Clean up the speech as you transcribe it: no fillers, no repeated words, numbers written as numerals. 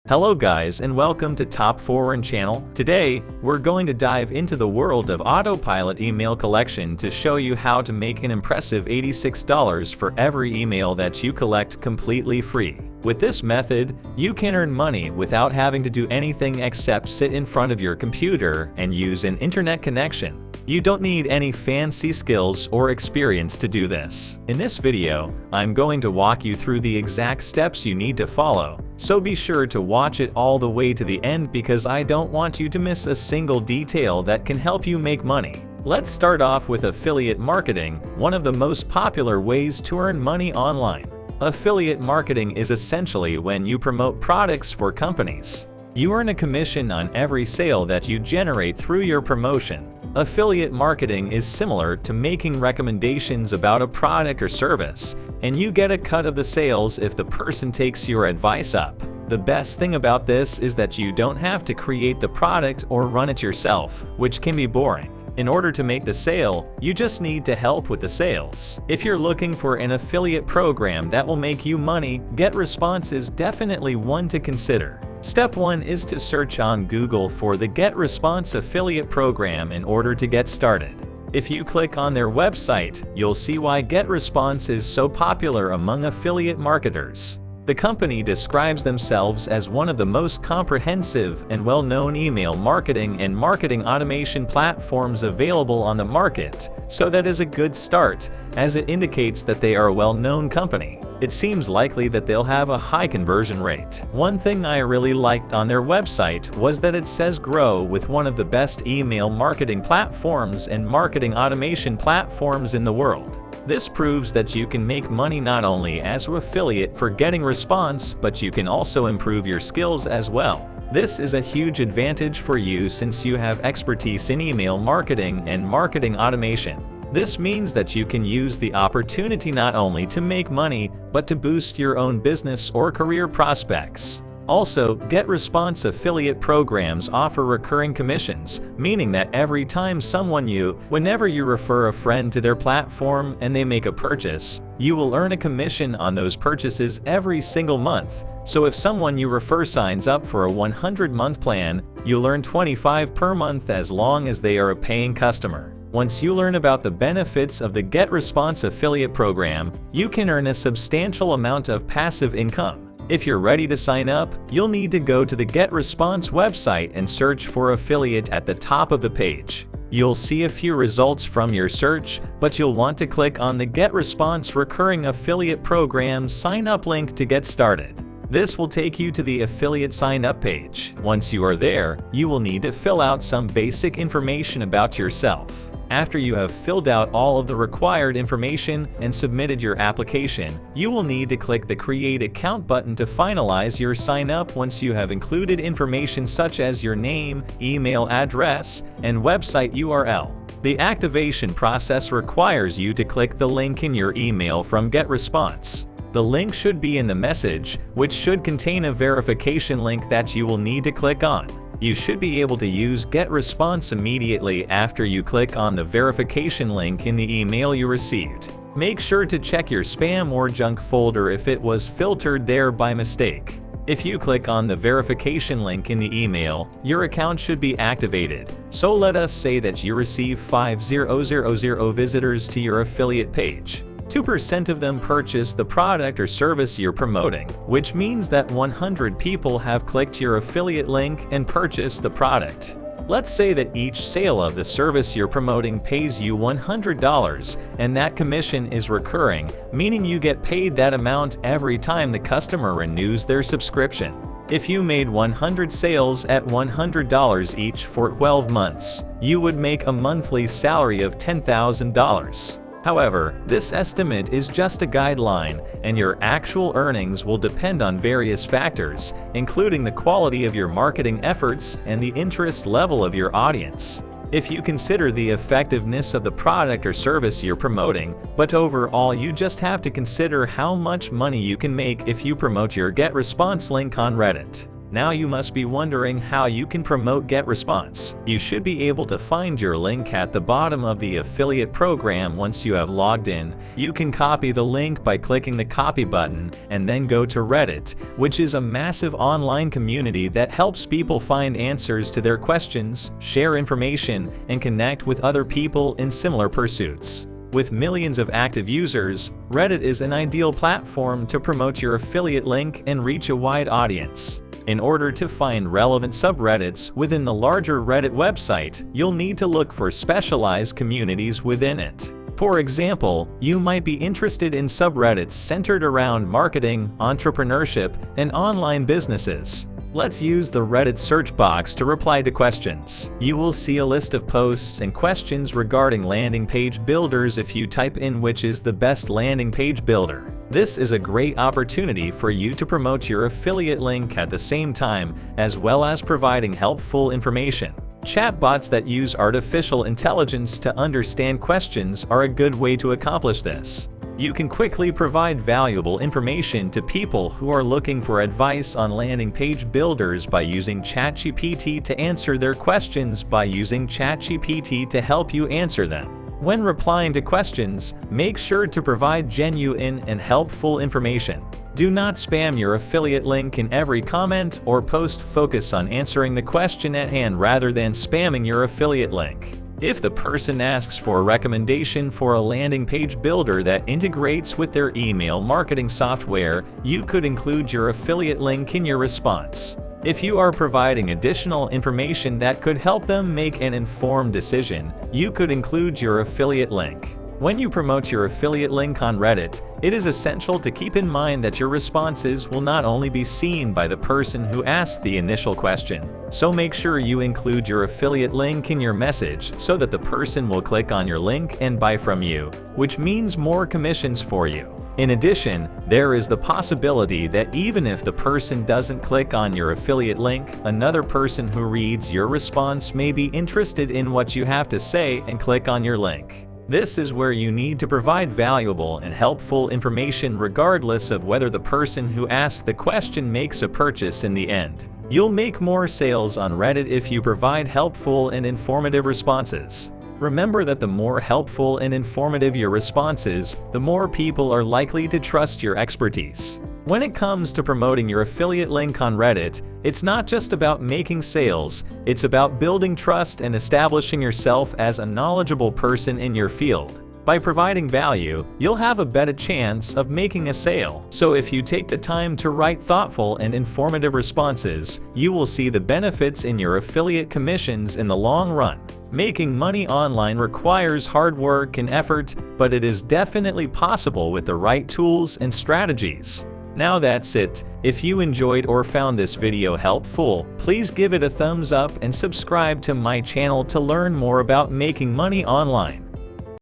Hello guys and welcome to Top 4 channel. Today, we're going to dive into the world of Autopilot email collection to show you how to make an impressive $86 for every email that you collect completely free. With this method, you can earn money without having to do anything except sit in front of your computer and use an internet connection. You don't need any fancy skills or experience to do this. In this video, I'm going to walk you through the exact steps you need to follow, so be sure to watch it all the way to the end because I don't want you to miss a single detail that can help you make money. Let's start off with affiliate marketing, one of the most popular ways to earn money online. Affiliate marketing is essentially when you promote products for companies. You earn a commission on every sale that you generate through your promotion. Affiliate marketing is similar to making recommendations about a product or service, and you get a cut of the sales if the person takes your advice up. The best thing about this is that you don't have to create the product or run it yourself, which can be boring. In order to make the sale, you just need to help with the sales. If you're looking for an affiliate program that will make you money, GetResponse is definitely one to consider. Step 1 is to search on Google for the GetResponse affiliate program in order to get started. If you click on their website, you'll see why GetResponse is so popular among affiliate marketers. The company describes themselves as one of the most comprehensive and well-known email marketing and marketing automation platforms available on the market, so that is a good start, as it indicates that they are a well-known company. It seems likely that they'll have a high conversion rate. One thing I really liked on their website was that it says grow with one of the best email marketing platforms and marketing automation platforms in the world. This proves that you can make money not only as an affiliate for getting response, but you can also improve your skills as well. This is a huge advantage for you since you have expertise in email marketing and marketing automation. This means that you can use the opportunity not only to make money, but to boost your own business or career prospects. Also, GetResponse affiliate programs offer recurring commissions, meaning that every time whenever you refer a friend to their platform and they make a purchase, you will earn a commission on those purchases every single month. So if someone you refer signs up for a 100-month plan, you'll earn $25 per month as long as they are a paying customer. Once you learn about the benefits of the GetResponse affiliate program, you can earn a substantial amount of passive income. If you're ready to sign up, you'll need to go to the GetResponse website and search for affiliate at the top of the page. You'll see a few results from your search, but you'll want to click on the GetResponse Recurring Affiliate Program Sign Up link to get started. This will take you to the affiliate sign up page. Once you are there, you will need to fill out some basic information about yourself. After you have filled out all of the required information and submitted your application, you will need to click the Create Account button to finalize your sign up once you have included information such as your name, email address, and website URL. The activation process requires you to click the link in your email from GetResponse. The link should be in the message, which should contain a verification link that you will need to click on. You should be able to use GetResponse immediately after you click on the verification link in the email you received. Make sure to check your spam or junk folder if it was filtered there by mistake. If you click on the verification link in the email, your account should be activated. So let us say that you receive 5,000 visitors to your affiliate page. 2% of them purchase the product or service you're promoting, which means that 100 people have clicked your affiliate link and purchased the product. Let's say that each sale of the service you're promoting pays you $100, and that commission is recurring, meaning you get paid that amount every time the customer renews their subscription. If you made 100 sales at $100 each for 12 months, you would make a monthly salary of $10,000. However, this estimate is just a guideline, and your actual earnings will depend on various factors, including the quality of your marketing efforts and the interest level of your audience. If you consider the effectiveness of the product or service you're promoting, but overall you just have to consider how much money you can make if you promote your GetResponse link on Reddit. Now you must be wondering how you can promote GetResponse. You should be able to find your link at the bottom of the affiliate program once you have logged in. You can copy the link by clicking the copy button and then go to Reddit, which is a massive online community that helps people find answers to their questions, share information, and connect with other people in similar pursuits. With millions of active users, Reddit is an ideal platform to promote your affiliate link and reach a wide audience. In order to find relevant subreddits within the larger Reddit website, you'll need to look for specialized communities within it. For example, you might be interested in subreddits centered around marketing, entrepreneurship, and online businesses. Let's use the Reddit search box to reply to questions. You will see a list of posts and questions regarding landing page builders if you type in which is the best landing page builder. This is a great opportunity for you to promote your affiliate link at the same time, as well as providing helpful information. Chatbots that use artificial intelligence to understand questions are a good way to accomplish this. You can quickly provide valuable information to people who are looking for advice on landing page builders by using ChatGPT to answer their questions by using ChatGPT to help you answer them. When replying to questions, make sure to provide genuine and helpful information. Do not spam your affiliate link in every comment or post. Focus on answering the question at hand rather than spamming your affiliate link. If the person asks for a recommendation for a landing page builder that integrates with their email marketing software, you could include your affiliate link in your response. If you are providing additional information that could help them make an informed decision, you could include your affiliate link. When you promote your affiliate link on Reddit, it is essential to keep in mind that your responses will not only be seen by the person who asked the initial question. So make sure you include your affiliate link in your message so that the person will click on your link and buy from you, which means more commissions for you. In addition, there is the possibility that even if the person doesn't click on your affiliate link, another person who reads your response may be interested in what you have to say and click on your link. This is where you need to provide valuable and helpful information regardless of whether the person who asked the question makes a purchase in the end. You'll make more sales on Reddit if you provide helpful and informative responses. Remember that the more helpful and informative your response is, the more people are likely to trust your expertise. When it comes to promoting your affiliate link on Reddit, it's not just about making sales, it's about building trust and establishing yourself as a knowledgeable person in your field. By providing value, you'll have a better chance of making a sale. So if you take the time to write thoughtful and informative responses, you will see the benefits in your affiliate commissions in the long run. Making money online requires hard work and effort, but it is definitely possible with the right tools and strategies. Now that's it. If you enjoyed or found this video helpful, please give it a thumbs up and subscribe to my channel to learn more about making money online.